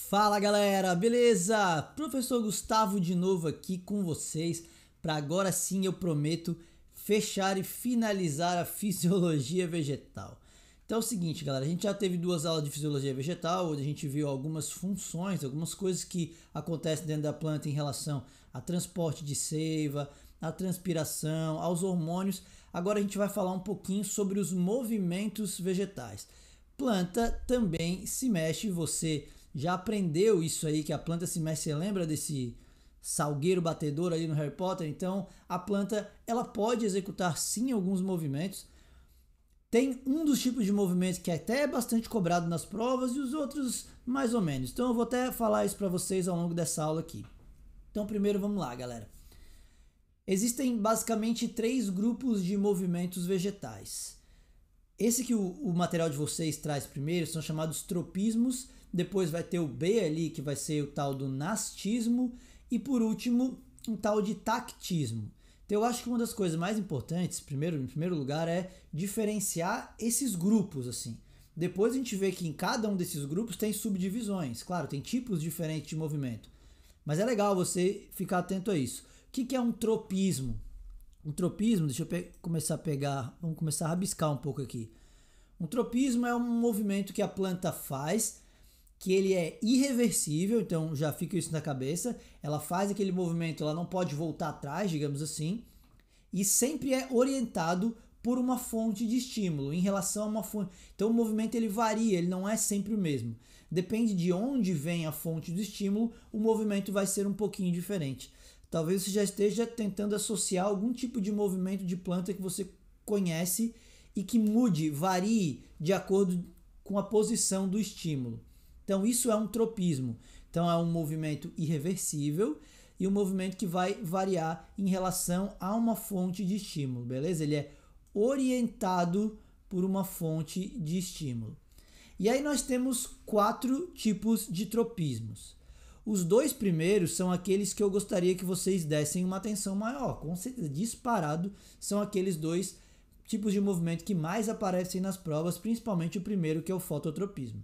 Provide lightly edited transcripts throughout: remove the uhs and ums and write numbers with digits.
Fala galera, beleza? Professor Gustavo de novo aqui com vocês para agora sim eu prometo fechar e finalizar a fisiologia vegetal. Então é o seguinte galera, a gente já teve duas aulas de fisiologia vegetal, onde a gente viu algumas funções, algumas coisas que acontecem dentro da planta em relação a transporte de seiva, a transpiração, aos hormônios. Agora a gente vai falar um pouquinho sobre os movimentos vegetais. Planta também se mexe, você já aprendeu isso aí, que a planta se mexe, você lembra desse salgueiro batedor ali no Harry Potter? Então a planta ela pode executar sim alguns movimentos. Tem um dos tipos de movimentos que até é bastante cobrado nas provas e os outros mais ou menos. Então eu vou até falar isso para vocês ao longo dessa aula aqui. Então primeiro vamos lá galera. Existem basicamente três grupos de movimentos vegetais. Esse que o material de vocês traz primeiro são chamados tropismos, depois vai ter o B ali, que vai ser o tal do nastismo, e por último, um tal de tactismo. Então eu acho que uma das coisas mais importantes, em primeiro lugar, é diferenciar esses grupos, assim. Depois a gente vê que em cada um desses grupos tem subdivisões, claro, tem tipos diferentes de movimento. Mas é legal você ficar atento a isso. O que é um tropismo? Um tropismo, deixa eu começar a pegar, vamos começar a rabiscar um pouco aqui. Um tropismo é um movimento que a planta faz, que ele é irreversível, então já fica isso na cabeça. Ela faz aquele movimento, ela não pode voltar atrás, digamos assim, e sempre é orientado por uma fonte de estímulo, em relação a uma fonte. Então o movimento ele varia, ele não é sempre o mesmo. Depende de onde vem a fonte do estímulo, o movimento vai ser um pouquinho diferente. Talvez você já esteja tentando associar algum tipo de movimento de planta que você conhece e que mude, varie de acordo com a posição do estímulo. Então isso é um tropismo. Então é um movimento irreversível e um movimento que vai variar em relação a uma fonte de estímulo, beleza? Ele é orientado por uma fonte de estímulo. E aí nós temos quatro tipos de tropismos. Os dois primeiros são aqueles que eu gostaria que vocês dessem uma atenção maior. Com certeza, disparado, são aqueles dois tipos de movimento que mais aparecem nas provas, principalmente o primeiro, que é o fototropismo.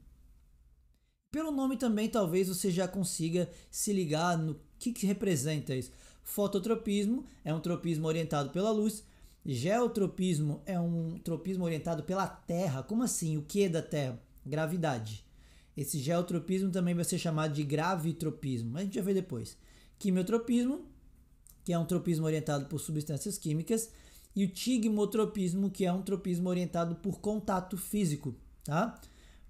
Pelo nome também, talvez você já consiga se ligar no que representa isso. Fototropismo é um tropismo orientado pela luz. Geotropismo é um tropismo orientado pela Terra. Como assim? O que é da Terra? Gravidade. Esse geotropismo também vai ser chamado de gravitropismo, mas a gente vai ver depois. Quimiotropismo, que é um tropismo orientado por substâncias químicas, e o tigmotropismo, que é um tropismo orientado por contato físico, tá?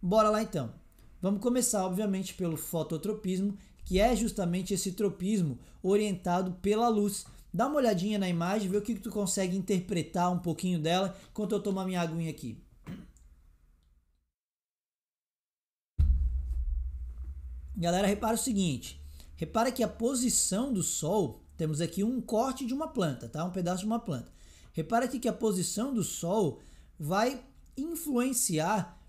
Bora lá então. Vamos começar, obviamente, pelo fototropismo, que é justamente esse tropismo orientado pela luz. Dá uma olhadinha na imagem, vê o que tu consegue interpretar um pouquinho dela, enquanto eu tomo a minha aguinha aqui. Galera, repara o seguinte, repara que a posição do Sol, temos aqui um corte de uma planta, tá? Um pedaço de uma planta. Repara aqui que a posição do Sol vai influenciar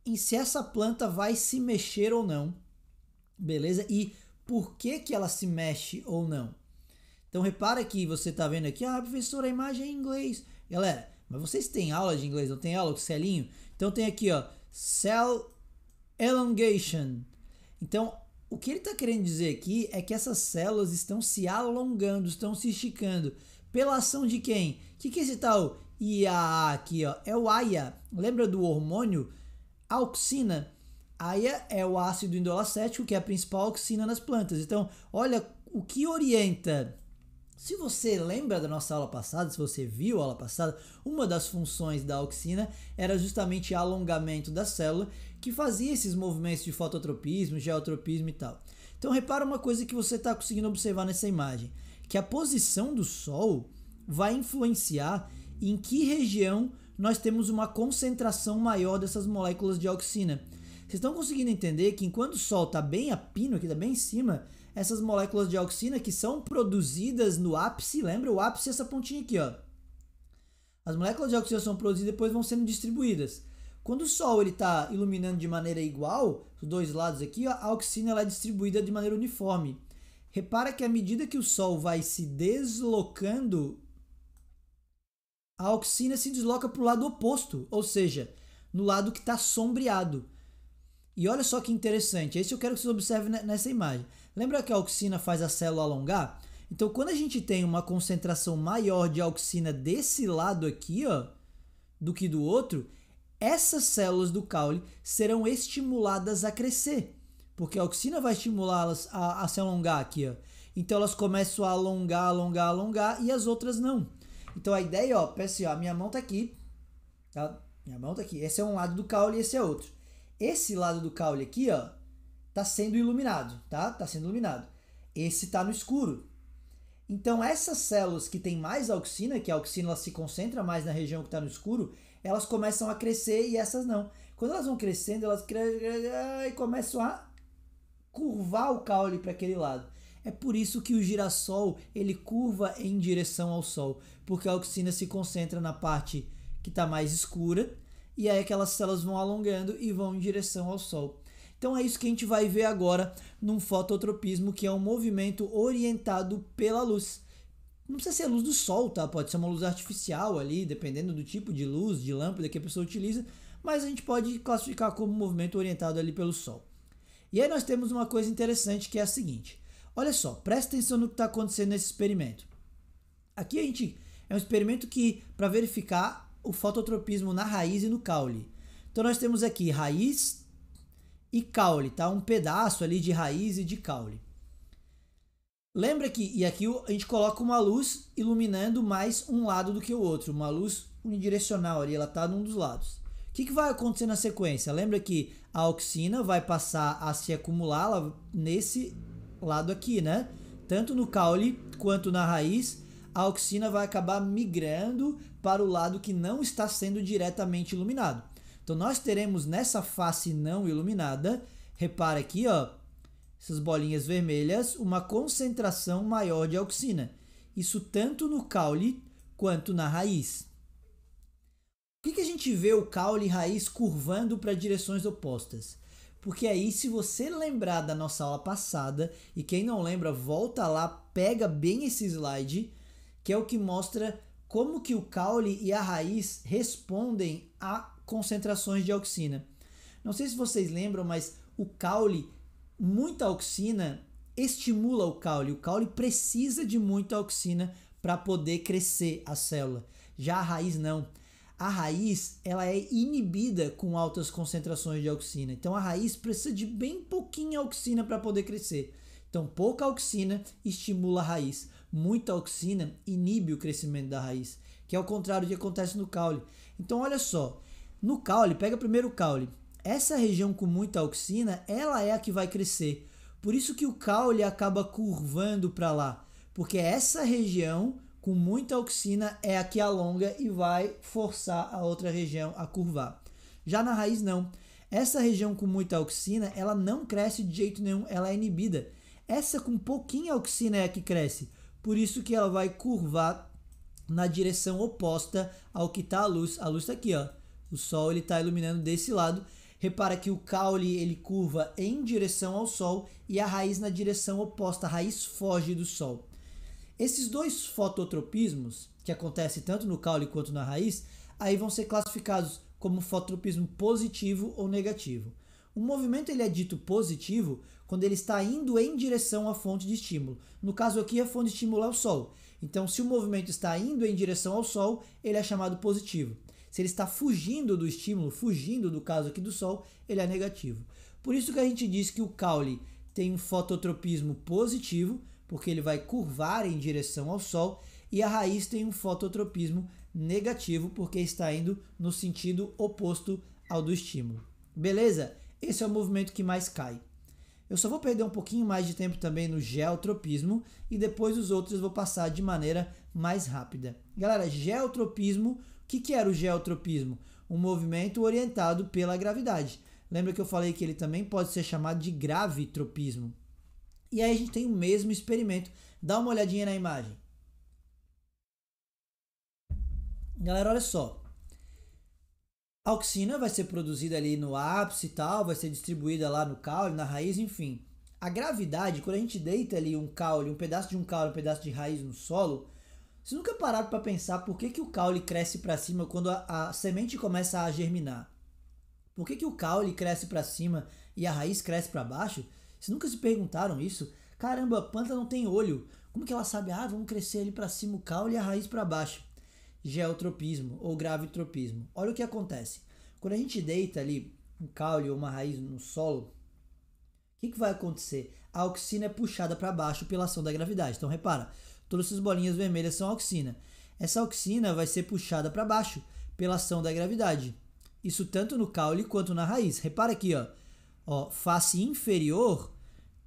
em se essa planta vai se mexer ou não, beleza? E por que ela se mexe ou não. Então repara que você tá vendo aqui, professor, a imagem é em inglês. Galera, mas vocês têm aula de inglês, não tem aula com celinho? Então tem aqui, ó, cell elongation. Então, o que ele está querendo dizer aqui é que essas células estão se alongando, estão se esticando. Pela ação de quem? O que é esse tal IAA aqui? Ó? É o AIA. Lembra do hormônio? Auxina. AIA é o ácido indolacético, que é a principal auxina nas plantas. Então, olha o que orienta. Se você lembra da nossa aula passada, se você viu a aula passada, uma das funções da auxina era justamente o alongamento da célula, que fazia esses movimentos de fototropismo, geotropismo e tal. Então repara uma coisa que você está conseguindo observar nessa imagem, que a posição do Sol vai influenciar em que região nós temos uma concentração maior dessas moléculas de auxina. Vocês estão conseguindo entender que enquanto o Sol está bem a pino, aqui está bem em cima, essas moléculas de auxina que são produzidas no ápice, lembra? O ápice é essa pontinha aqui, ó. As moléculas de auxina são produzidas e depois vão sendo distribuídas. Quando o Sol está iluminando de maneira igual, os dois lados aqui, ó, a auxina ela é distribuída de maneira uniforme. Repara que à medida que o Sol vai se deslocando, a auxina se desloca para o lado oposto, ou seja, no lado que está sombreado. E olha só que interessante, é isso que eu quero que vocês observem nessa imagem. Lembra que a auxina faz a célula alongar? Então, quando a gente tem uma concentração maior de auxina desse lado aqui, ó, do que do outro, essas células do caule serão estimuladas a crescer, porque a auxina vai estimulá-las a se alongar aqui, ó. Então elas começam a alongar, alongar, alongar e as outras não. Então a ideia, ó, assim, ó, a minha mão tá aqui, tá? Minha mão tá aqui. Esse é um lado do caule e esse é outro. Esse lado do caule aqui, ó, tá sendo iluminado, tá? Tá sendo iluminado. Esse tá no escuro. Então essas células que tem mais auxina, que a auxina ela se concentra mais na região que está no escuro, elas começam a crescer e essas não. Quando elas vão crescendo, elas e começam a curvar o caule para aquele lado. É por isso que o girassol ele curva em direção ao sol, porque a auxina se concentra na parte que está mais escura e aí aquelas células vão alongando e vão em direção ao sol. Então é isso que a gente vai ver agora num fototropismo, que é um movimento orientado pela luz. Não precisa ser a luz do sol, tá? Pode ser uma luz artificial ali, dependendo do tipo de luz, de lâmpada que a pessoa utiliza, mas a gente pode classificar como um movimento orientado ali pelo sol. E aí nós temos uma coisa interessante que é a seguinte. Olha só, presta atenção no que está acontecendo nesse experimento. Aqui a gente é um experimento que para verificar o fototropismo na raiz e no caule. Então nós temos aqui raiz e caule, tá? Um pedaço ali de raiz e de caule. Lembra que, e aqui a gente coloca uma luz iluminando mais um lado do que o outro, uma luz unidirecional ali, ela tá num dos lados. O que vai acontecer na sequência? Lembra que a auxina vai passar a se acumular nesse lado aqui, né? Tanto no caule quanto na raiz, a auxina vai acabar migrando para o lado que não está sendo diretamente iluminado. Então nós teremos nessa face não iluminada, repara aqui, ó, essas bolinhas vermelhas, uma concentração maior de auxina. Isso tanto no caule quanto na raiz. Por que a gente vê o caule e raiz curvando para direções opostas? Porque aí, se você lembrar da nossa aula passada, e quem não lembra, volta lá, pega bem esse slide, que é o que mostra como que o caule e a raiz respondem a concentrações de auxina. Não sei se vocês lembram, mas o caule, muita auxina estimula o caule precisa de muita auxina para poder crescer a célula. Já a raiz não. A raiz ela é inibida com altas concentrações de auxina. Então a raiz precisa de bem pouquinha auxina para poder crescer. Então pouca auxina estimula a raiz. Muita auxina inibe o crescimento da raiz, que é o contrário do que acontece no caule. Então olha só, no caule, pega primeiro o caule. Essa região com muita auxina, ela é a que vai crescer. Por isso que o caule acaba curvando para lá, porque essa região com muita auxina é a que alonga e vai forçar a outra região a curvar. Já na raiz não. Essa região com muita auxina, ela não cresce de jeito nenhum, ela é inibida. Essa com pouquinha auxina é a que cresce. Por isso que ela vai curvar na direção oposta ao que está a luz. A luz está aqui, ó. O sol ele está iluminando desse lado. Repara que o caule ele curva em direção ao sol e a raiz na direção oposta. A raiz foge do sol. Esses dois fototropismos, que acontecem tanto no caule quanto na raiz, aí vão ser classificados como fototropismo positivo ou negativo. O movimento ele é dito positivo quando ele está indo em direção à fonte de estímulo. No caso aqui, a fonte de estímulo é o sol. Então, se o movimento está indo em direção ao sol, ele é chamado positivo. Se ele está fugindo do estímulo, fugindo do caso aqui do sol, ele é negativo. Por isso que a gente diz que o caule tem um fototropismo positivo, porque ele vai curvar em direção ao sol, e a raiz tem um fototropismo negativo, porque está indo no sentido oposto ao do estímulo. Beleza? Esse é o movimento que mais cai. Eu só vou perder um pouquinho mais de tempo também no geotropismo e depois os outros eu vou passar de maneira mais rápida. Galera, geotropismo, o que era o geotropismo? Um movimento orientado pela gravidade. Lembra que eu falei que ele também pode ser chamado de gravitropismo. E aí a gente tem o mesmo experimento. Dá uma olhadinha na imagem. Galera, olha só. A auxina vai ser produzida ali no ápice e tal, vai ser distribuída lá no caule, na raiz, enfim. A gravidade, quando a gente deita ali um caule, um pedaço de um caule, um pedaço de raiz no solo, vocês nunca pararam para pensar por que o caule cresce para cima quando a semente começa a germinar? Por que o caule cresce para cima e a raiz cresce para baixo? Vocês nunca se perguntaram isso? Caramba, a planta não tem olho. Como que ela sabe, vamos crescer ali para cima o caule e a raiz para baixo? Geotropismo ou gravitropismo. Olha o que acontece. Quando a gente deita ali um caule ou uma raiz no solo, o que vai acontecer? A auxina é puxada para baixo pela ação da gravidade. Então repara, todas essas bolinhas vermelhas são auxina. Essa auxina vai ser puxada para baixo pela ação da gravidade. Isso tanto no caule quanto na raiz. Repara aqui, ó, face inferior,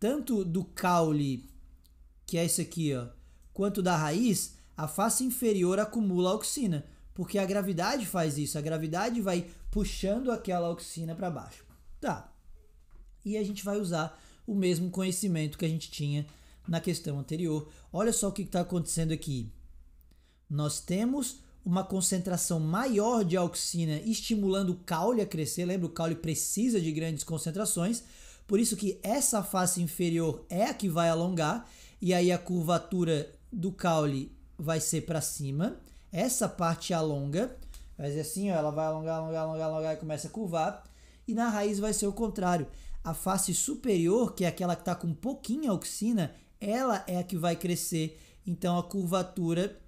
tanto do caule, que é esse aqui, quanto da raiz, a face inferior acumula auxina, porque a gravidade faz isso. A gravidade vai puxando aquela auxina para baixo. Tá. E a gente vai usar o mesmo conhecimento que a gente tinha na questão anterior. Olha só o que está acontecendo aqui. Nós temos uma concentração maior de auxina estimulando o caule a crescer. Lembra, o caule precisa de grandes concentrações. Por isso que essa face inferior é a que vai alongar. E aí a curvatura do caule vai ser para cima. Essa parte alonga. Vai ser assim, ela vai alongar e começa a curvar. E na raiz vai ser o contrário. A face superior, que é aquela que está com pouquinha auxina, ela é a que vai crescer. Então a curvatura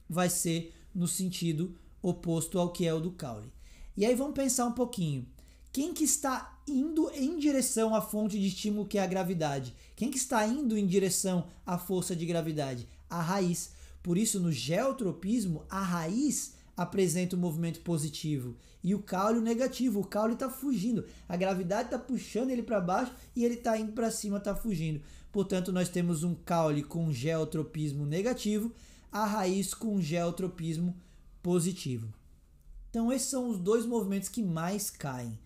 vai ser no sentido oposto ao que é o do caule. E aí vamos pensar um pouquinho. Quem que está indo em direção à fonte de estímulo que é a gravidade? Quem que está indo em direção à força de gravidade? A raiz. Por isso, no geotropismo, a raiz apresenta um movimento positivo e o caule o negativo. O caule está fugindo. A gravidade está puxando ele para baixo e ele está indo para cima, está fugindo. Portanto, nós temos um caule com geotropismo negativo, a raiz com geotropismo positivo. Então, esses são os dois movimentos que mais caem.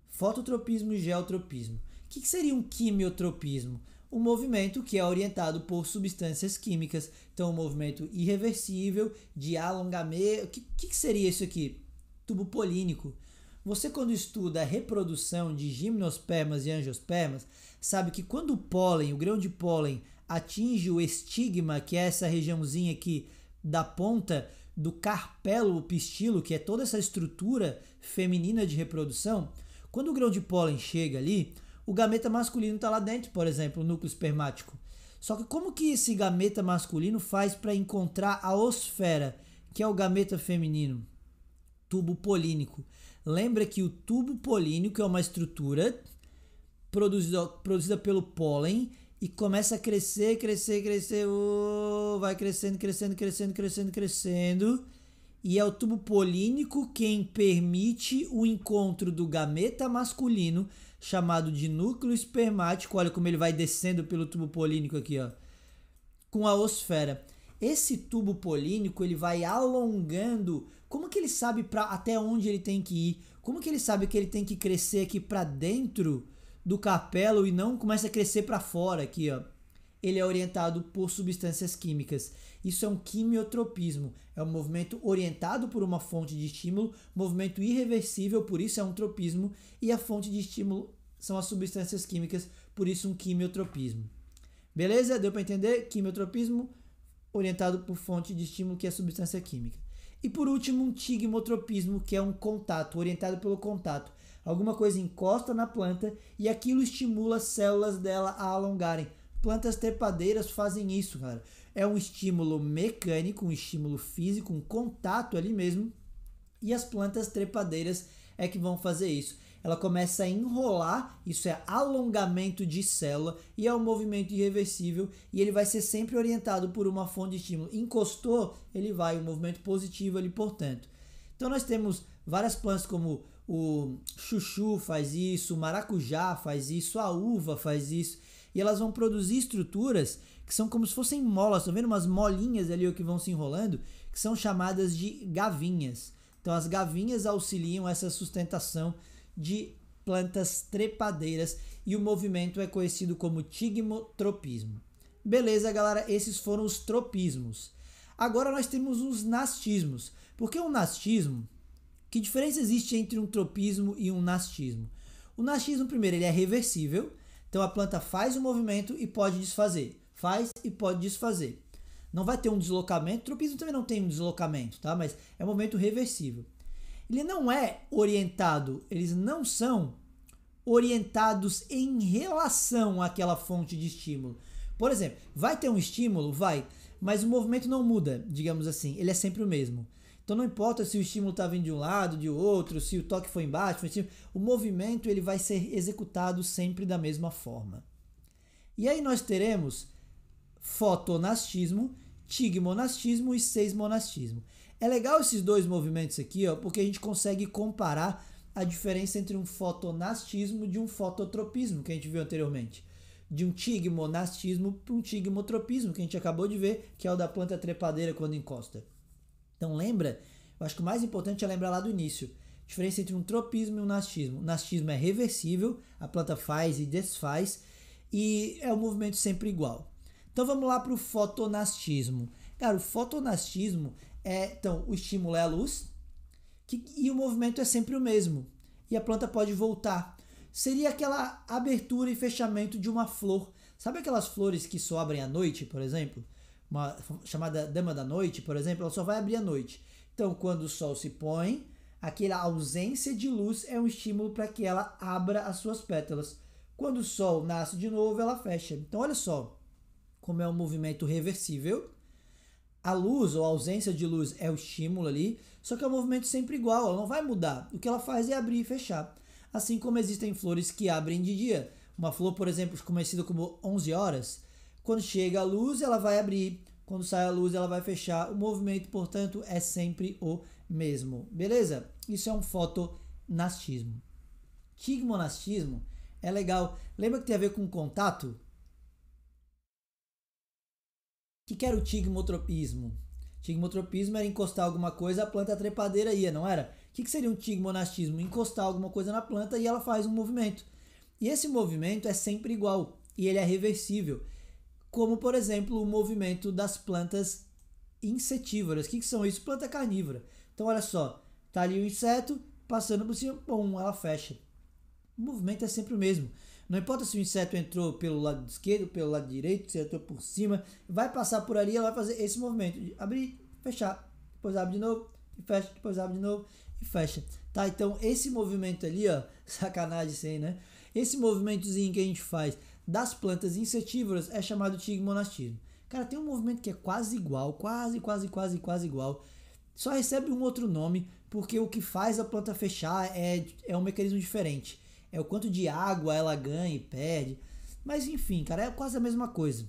Fototropismo e geotropismo. O que seria um quimiotropismo? Um movimento que é orientado por substâncias químicas. Então, um movimento irreversível de alongamento. O que seria isso aqui? Tubo polínico. Você, quando estuda a reprodução de gimnospermas e angiospermas, sabe que quando o pólen, o grão de pólen, atinge o estigma, que é essa regiãozinha aqui da ponta do carpelo, o pistilo, que é toda essa estrutura feminina de reprodução, quando o grão de pólen chega ali, o gameta masculino está lá dentro, por exemplo, o núcleo espermático. Só que como que esse gameta masculino faz para encontrar a osfera, que é o gameta feminino? Tubo polínico. Lembra que o tubo polínico é uma estrutura produzida pelo pólen e começa a crescer, vai crescendo. E é o tubo polínico quem permite o encontro do gameta masculino, chamado de núcleo espermático. Olha como ele vai descendo pelo tubo polínico aqui, com a osfera. Esse tubo polínico, ele vai alongando. Como que ele sabe até onde ele tem que ir? Como que ele sabe que ele tem que crescer aqui para dentro do carpelo e não começa a crescer para fora aqui, Ele é orientado por substâncias químicas. Isso é um quimiotropismo. É um movimento orientado por uma fonte de estímulo, movimento irreversível, por isso é um tropismo, e a fonte de estímulo são as substâncias químicas, por isso um quimiotropismo. Beleza? Deu para entender? Quimiotropismo orientado por fonte de estímulo, que é a substância química. E por último, um tigmotropismo, que é um contato, orientado pelo contato. Alguma coisa encosta na planta e aquilo estimula as células dela a alongarem. Plantas trepadeiras fazem isso, cara. É um estímulo mecânico, um estímulo físico, um contato ali mesmo. E as plantas trepadeiras é que vão fazer isso. Ela começa a enrolar, isso é alongamento de célula, e é um movimento irreversível, e ele vai ser sempre orientado por uma fonte de estímulo. Encostou, ele vai, um movimento positivo ali, portanto. Então nós temos várias plantas como o chuchu faz isso, o maracujá faz isso, a uva faz isso, e elas vão produzir estruturas que são como se fossem molas, estão vendo umas molinhas ali que vão se enrolando, que são chamadas de gavinhas. Então as gavinhas auxiliam essa sustentação de plantas trepadeiras e o movimento é conhecido como tigmotropismo. Beleza, galera? Esses foram os tropismos. Agora nós temos os nastismos. Por que um nastismo? Que diferença existe entre um tropismo e um nastismo? O nastismo, primeiro, ele é reversível. Então a planta faz o movimento e pode desfazer. Faz e pode desfazer. Não vai ter um deslocamento. O tropismo também não tem um deslocamento, tá? Mas é um movimento reversível. Ele não é orientado, eles não são orientados em relação àquela fonte de estímulo. Por exemplo, vai ter um estímulo? Vai, mas o movimento não muda, digamos assim, ele é sempre o mesmo. Então não importa se o estímulo está vindo de um lado, de outro, se o toque foi embaixo, o movimento ele vai ser executado sempre da mesma forma. E aí nós teremos fotonastismo, tigmonastismo e seismonastismo. É legal esses dois movimentos aqui, ó, porque a gente consegue comparar a diferença entre um fotonastismo e de um fototropismo, que a gente viu anteriormente. De um tigmonastismo para um tigmotropismo, que a gente acabou de ver, que é o da planta trepadeira quando encosta. Então lembra, eu acho que o mais importante é lembrar lá do início. Diferença entre um tropismo e um nastismo. O nastismo é reversível, a planta faz e desfaz, e é um movimento sempre igual. Então vamos lá para o fotonastismo. Cara, o fotonastismo então, o estímulo é a luz e o movimento é sempre o mesmo. E a planta pode voltar. Seria aquela abertura e fechamento de uma flor. Sabe aquelas flores que só abrem à noite, por exemplo? Uma chamada dama da noite, por exemplo, ela só vai abrir à noite. Então, quando o sol se põe, aquela ausência de luz é um estímulo para que ela abra as suas pétalas. Quando o sol nasce de novo, ela fecha. Então, olha só como é um movimento reversível. A luz ou a ausência de luz é o estímulo ali, só que é um movimento sempre igual, ela não vai mudar. O que ela faz é abrir e fechar. Assim como existem flores que abrem de dia. Uma flor, por exemplo, conhecida como 11 horas, quando chega a luz, ela vai abrir. Quando sai a luz, ela vai fechar. O movimento, portanto, é sempre o mesmo. Beleza? Isso é um fotonastismo. Tigmonastismo é legal. Lembra que tem a ver com contato? O que era o tigmotropismo? Tigmotropismo era encostar alguma coisa, a planta trepadeira ia, não era? O que seria um tigmonastismo? Encostar alguma coisa na planta e ela faz um movimento. E esse movimento é sempre igual e ele é reversível. Como, por exemplo, o movimento das plantas insetívoras. O que são isso? Planta carnívora. Então, olha só, tá ali o inseto passando por cima, pum, ela fecha. O movimento é sempre o mesmo. Não importa se o inseto entrou pelo lado esquerdo, pelo lado direito, se entrou por cima, vai passar por ali, ela vai fazer esse movimento de abrir, fechar, depois abre de novo e fecha, depois abre de novo e fecha. Tá? Então esse movimento ali, ó, sacanagem isso aí, né? Esse movimentozinho que a gente faz das plantas insetívoras é chamado tigmonastismo. Cara, tem um movimento que é quase igual, quase igual. Só recebe um outro nome, porque o que faz a planta fechar é um mecanismo diferente. É o quanto de água ela ganha e perde. Mas enfim, cara, é quase a mesma coisa.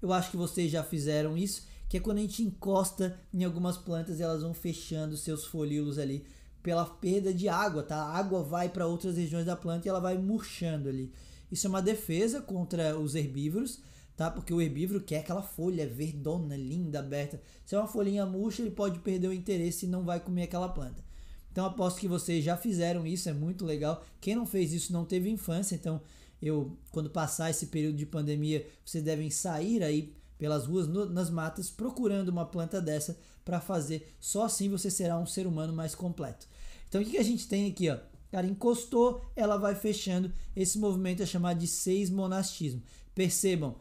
Eu acho que vocês já fizeram isso, que é quando a gente encosta em algumas plantas e elas vão fechando seus folíolos ali pela perda de água, tá? A água vai para outras regiões da planta e ela vai murchando ali. Isso é uma defesa contra os herbívoros, tá? Porque o herbívoro quer aquela folha verdona, linda, aberta. Se é uma folhinha murcha, ele pode perder o interesse e não vai comer aquela planta. Então aposto que vocês já fizeram isso, é muito legal. Quem não fez isso não teve infância, então quando passar esse período de pandemia, vocês devem sair aí pelas ruas, nas matas, procurando uma planta dessa para fazer. Só assim você será um ser humano mais completo. Então o que a gente tem aqui, ó? Cara, encostou, ela vai fechando. Esse movimento é chamado de seismonastismo. Percebam,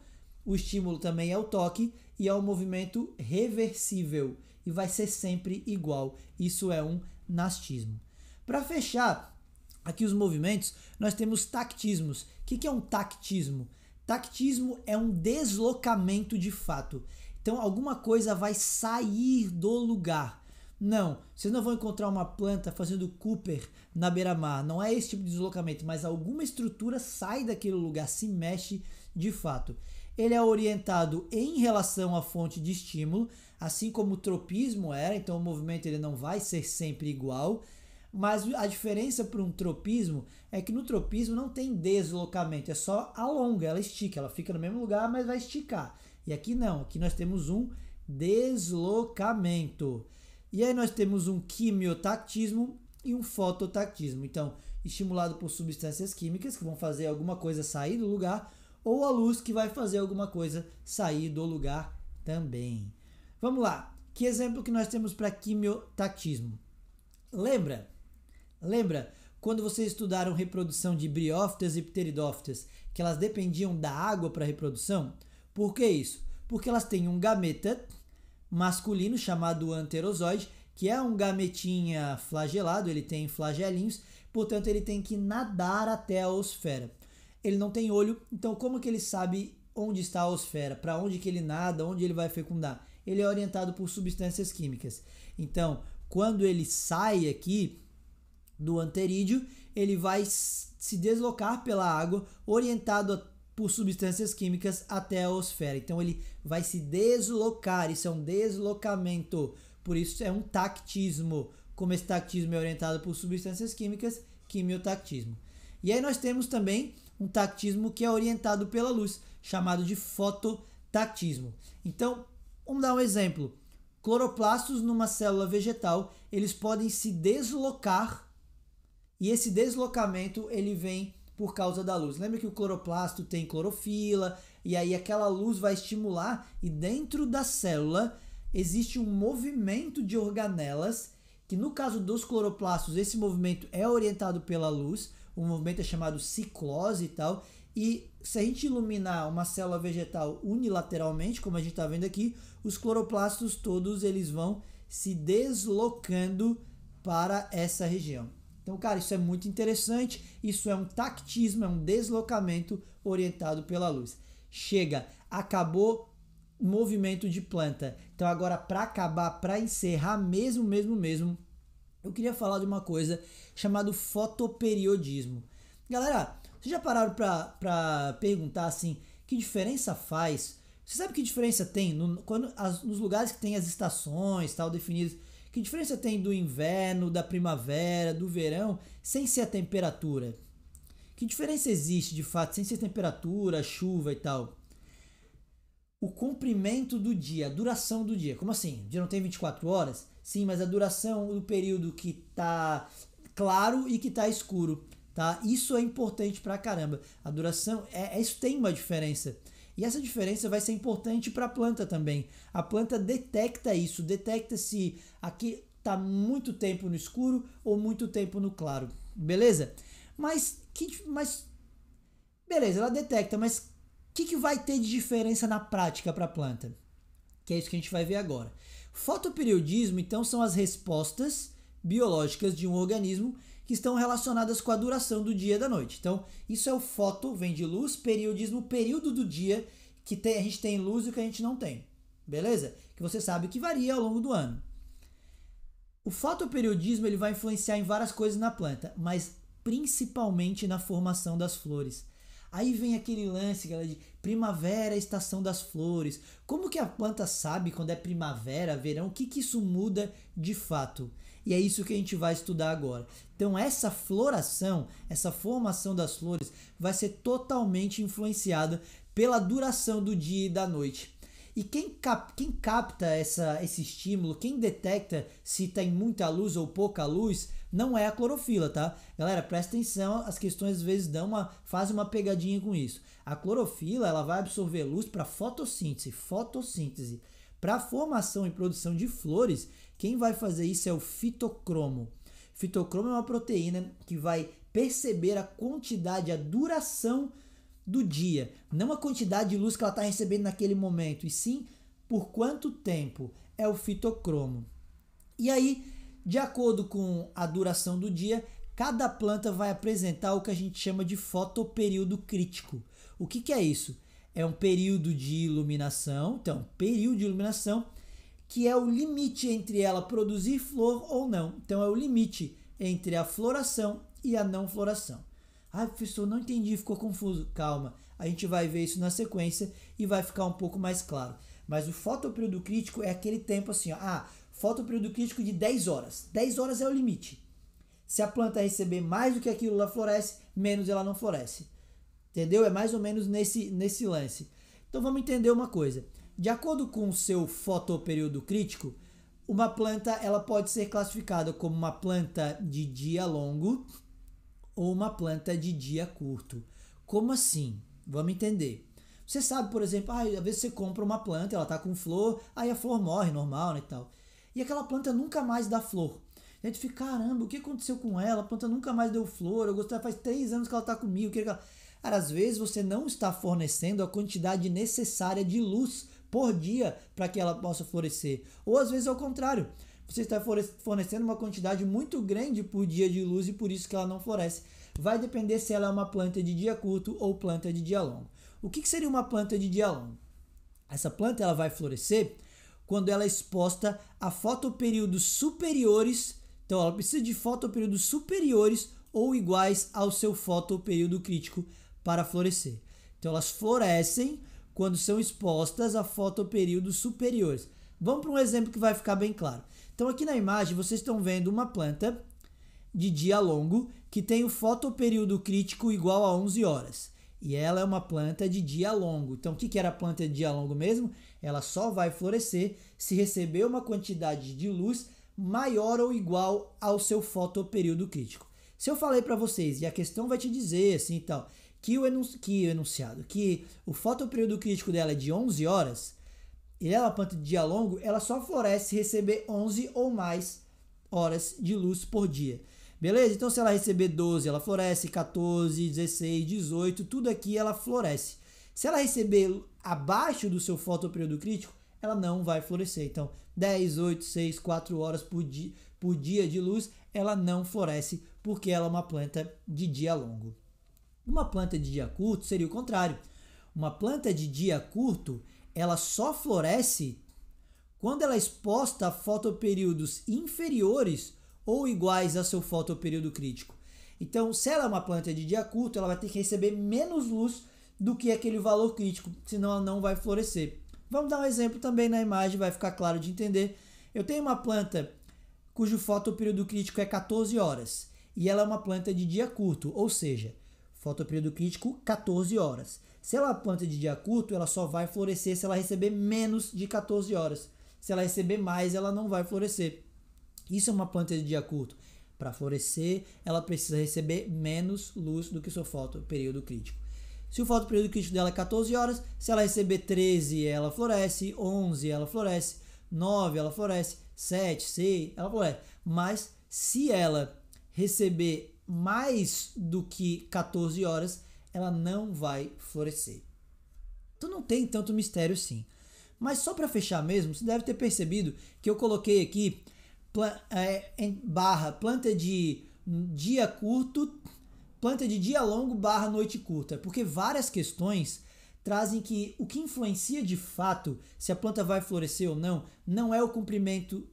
o estímulo também é o toque e é um movimento reversível e vai ser sempre igual. Isso é um nastismo. Para fechar aqui os movimentos, nós temos tactismos. O que é um tactismo? Tactismo é um deslocamento de fato. Então alguma coisa vai sair do lugar. Não, vocês não vão encontrar uma planta fazendo Cooper na beira-mar. Não é esse tipo de deslocamento, mas alguma estrutura sai daquele lugar, se mexe de fato. Ele é orientado em relação à fonte de estímulo, assim como o tropismo era, então o movimento ele não vai ser sempre igual, mas a diferença para um tropismo é que no tropismo não tem deslocamento, é só alonga, ela estica, ela fica no mesmo lugar, mas vai esticar. E aqui não, aqui nós temos um deslocamento. E aí nós temos um quimiotactismo e um fototactismo. Então, estimulado por substâncias químicas que vão fazer alguma coisa sair do lugar, ou a luz que vai fazer alguma coisa sair do lugar também. Vamos lá. Que exemplo que nós temos para quimiotactismo? Lembra quando vocês estudaram reprodução de briófitas e pteridófitas, que elas dependiam da água para a reprodução? Por que isso? Porque elas têm um gameta masculino chamado anterozoide, que é um gametinha flagelado, ele tem flagelinhos, portanto ele tem que nadar até a osfera. Ele não tem olho, então como que ele sabe onde está a osfera? Para onde que ele nada, onde ele vai fecundar? Ele é orientado por substâncias químicas. Então, quando ele sai aqui do anterídeo, ele vai se deslocar pela água, orientado por substâncias químicas até a osfera. Então ele vai se deslocar, isso é um deslocamento, por isso é um tactismo. Como esse tactismo é orientado por substâncias químicas, quimiotactismo. E aí nós temos também um tactismo que é orientado pela luz, chamado de fototactismo. Então, vamos dar um exemplo. Cloroplastos numa célula vegetal, eles podem se deslocar e esse deslocamento ele vem por causa da luz. Lembra que o cloroplasto tem clorofila e aí aquela luz vai estimular e dentro da célula existe um movimento de organelas que no caso dos cloroplastos esse movimento é orientado pela luz, o movimento é chamado ciclose e tal, e se a gente iluminar uma célula vegetal unilateralmente, como a gente está vendo aqui, os cloroplastos todos eles vão se deslocando para essa região. Então, cara, isso é muito interessante, isso é um tactismo, é um deslocamento orientado pela luz. Chega, acabou o movimento de planta. Então, agora, para acabar, para encerrar mesmo, eu queria falar de uma coisa chamada fotoperiodismo. Galera, vocês já pararam para perguntar assim, que diferença faz? Você sabe que diferença tem nos lugares que tem as estações tal definidas? Que diferença tem do inverno, da primavera, do verão, sem ser a temperatura? Que diferença existe, de fato, sem ser a temperatura, a chuva e tal? O comprimento do dia, a duração do dia. Como assim? O dia não tem 24 horas? Sim, mas a duração do período que tá claro e que tá escuro, tá? Isso é importante pra caramba. A duração, isso tem uma diferença. E essa diferença vai ser importante para a planta também. A planta detecta isso, detecta se aqui está muito tempo no escuro ou muito tempo no claro, beleza? Beleza, ela detecta, mas o que vai ter de diferença na prática para a planta? Que é isso que a gente vai ver agora. Fotoperiodismo, então, são as respostas biológicas de um organismo que estão relacionadas com a duração do dia e da noite. Então, isso é o foto, vem de luz, periodismo, período do dia que a gente tem luz e o que a gente não tem. Beleza? Que você sabe que varia ao longo do ano. O fotoperiodismo ele vai influenciar em várias coisas na planta, mas principalmente na formação das flores. Aí vem aquele lance, galera, de primavera, estação das flores. Como que a planta sabe quando é primavera, verão? O que isso muda de fato? E é isso que a gente vai estudar agora. Então essa floração, essa formação das flores vai ser totalmente influenciada pela duração do dia e da noite. E quem capta esse estímulo, quem detecta se tem muita luz ou pouca luz, não é a clorofila, tá? Galera, presta atenção, as questões às vezes fazem uma pegadinha com isso. A clorofila, ela vai absorver luz para fotossíntese. Para formação e produção de flores, quem vai fazer isso é o fitocromo. Fitocromo é uma proteína que vai perceber a quantidade, a duração do dia, não a quantidade de luz que ela está recebendo naquele momento, e sim por quanto tempo, é o fitocromo. E aí, de acordo com a duração do dia, cada planta vai apresentar o que a gente chama de fotoperíodo crítico. O que é isso? É um período de iluminação, então, período de iluminação, que é o limite entre ela produzir flor ou não. Então, é o limite entre a floração e a não floração. Ah, professor, não entendi, ficou confuso. Calma, a gente vai ver isso na sequência e vai ficar um pouco mais claro. Mas o fotoperíodo crítico é aquele tempo assim, ó, fotoperíodo crítico de 10 horas. 10 horas é o limite. Se a planta receber mais do que aquilo, ela floresce, menos ela não floresce. Entendeu? É mais ou menos nesse lance. Então vamos entender uma coisa. De acordo com o seu fotoperíodo crítico, uma planta ela pode ser classificada como uma planta de dia longo ou uma planta de dia curto. Como assim? Vamos entender. Você sabe, por exemplo, às vezes você compra uma planta, ela tá com flor, aí a flor morre, normal, né, e tal. E aquela planta nunca mais dá flor. A gente fica, caramba, o que aconteceu com ela? A planta nunca mais deu flor, eu gostei, faz 3 anos que ela tá comigo. Cara, às vezes você não está fornecendo a quantidade necessária de luz por dia para que ela possa florescer. Ou às vezes ao contrário. você está fornecendo uma quantidade muito grande por dia de luz e por isso que ela não floresce. Vai depender se ela é uma planta de dia curto ou planta de dia longo. O que seria uma planta de dia longo? Essa planta ela vai florescer quando ela é exposta a fotoperíodos superiores. Então ela precisa de fotoperíodos superiores ou iguais ao seu fotoperíodo crítico para florescer. Então elas florescem quando são expostas a fotoperíodos superiores. Vamos para um exemplo que vai ficar bem claro. Então aqui na imagem vocês estão vendo uma planta de dia longo que tem o fotoperíodo crítico igual a 11 horas. E ela é uma planta de dia longo. Então o que era a planta de dia longo mesmo? Ela só vai florescer se receber uma quantidade de luz maior ou igual ao seu fotoperíodo crítico. Se eu falei para vocês, e a questão vai te dizer assim e tal, que o fotoperíodo crítico dela é de 11 horas, e ela é uma planta de dia longo, ela só floresce se receber 11 ou mais horas de luz por dia. Beleza? Então se ela receber 12, ela floresce, 14, 16, 18, tudo aqui ela floresce. Se ela receber abaixo do seu fotoperíodo crítico, ela não vai florescer. Então 10, 8, 6, 4 horas por dia de luz, ela não floresce porque ela é uma planta de dia longo. Uma planta de dia curto seria o contrário. Uma planta de dia curto, ela só floresce quando ela é exposta a fotoperíodos inferiores ou iguais ao seu fotoperíodo crítico. Então, se ela é uma planta de dia curto, ela vai ter que receber menos luz do que aquele valor crítico, senão ela não vai florescer. Vamos dar um exemplo também na imagem, vai ficar claro de entender. Eu tenho uma planta cujo fotoperíodo crítico é 14 horas e ela é uma planta de dia curto, ou seja, fotoperíodo crítico 14 horas. Se ela é uma planta de dia curto, ela só vai florescer se ela receber menos de 14 horas. Se ela receber mais, ela não vai florescer. Isso é uma planta de dia curto. Para florescer, ela precisa receber menos luz do que o seu fotoperíodo crítico. Se o fotoperíodo crítico dela é 14 horas, se ela receber 13, ela floresce, 11, ela floresce, 9, ela floresce, 7, 6, ela floresce. Mas se ela receber mais do que 14 horas, ela não vai florescer. Então não tem tanto mistério assim. Mas só para fechar mesmo, você deve ter percebido que eu coloquei aqui em barra planta de dia curto, planta de dia longo barra noite curta, porque várias questões trazem que o que influencia de fato se a planta vai florescer ou não, não é o comprimento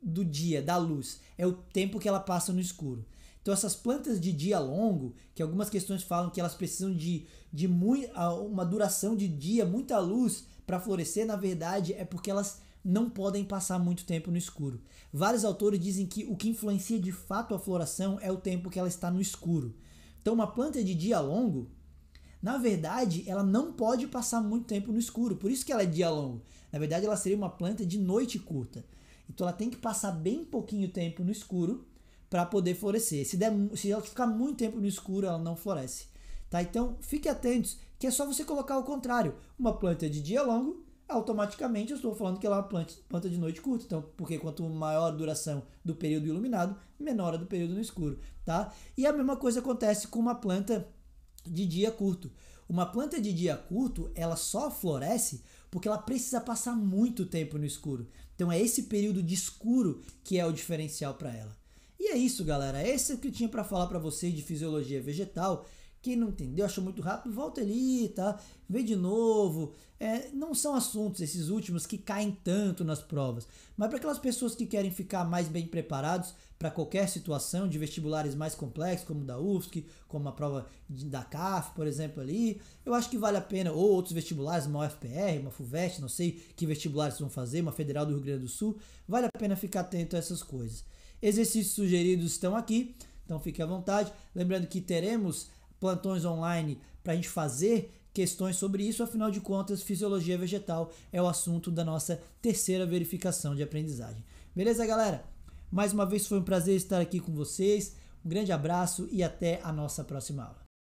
do dia, da luz, é o tempo que ela passa no escuro. Então essas plantas de dia longo, que algumas questões falam que elas precisam de uma duração de dia, muita luz para florescer, na verdade é porque elas não podem passar muito tempo no escuro. Vários autores dizem que o que influencia de fato a floração é o tempo que ela está no escuro. Então uma planta de dia longo, na verdade, ela não pode passar muito tempo no escuro, por isso que ela é dia longo. Na verdade, ela seria uma planta de noite curta. Então ela tem que passar bem pouquinho tempo no escuro para poder florescer. Se ela ficar muito tempo no escuro, ela não floresce. Tá? Então, fique atentos, que é só você colocar o contrário. Uma planta de dia longo, automaticamente eu estou falando que ela é uma planta de noite curta. Então, porque quanto maior a duração do período iluminado, menor a do período no escuro. Tá? E a mesma coisa acontece com uma planta de dia curto. Uma planta de dia curto, ela só floresce porque ela precisa passar muito tempo no escuro. Então, é esse período de escuro que é o diferencial para ela. E é isso, galera. Esse é o que eu tinha para falar para vocês de fisiologia vegetal. Quem não entendeu, achou muito rápido, volta ali, tá? Vê de novo. Não são assuntos, esses últimos, que caem tanto nas provas. Mas para aquelas pessoas que querem ficar mais bem preparados para qualquer situação de vestibulares mais complexos, como o da UFSC, como a prova da CAF, por exemplo, ali, eu acho que vale a pena, ou outros vestibulares, uma UFPR, uma FUVEST, não sei que vestibulares vão fazer, uma Federal do Rio Grande do Sul, vale a pena ficar atento a essas coisas. Exercícios sugeridos estão aqui, então fique à vontade. Lembrando que teremos plantões online para a gente fazer questões sobre isso, afinal de contas, fisiologia vegetal é o assunto da nossa terceira verificação de aprendizagem. Beleza, galera? Mais uma vez foi um prazer estar aqui com vocês, um grande abraço e até a nossa próxima aula.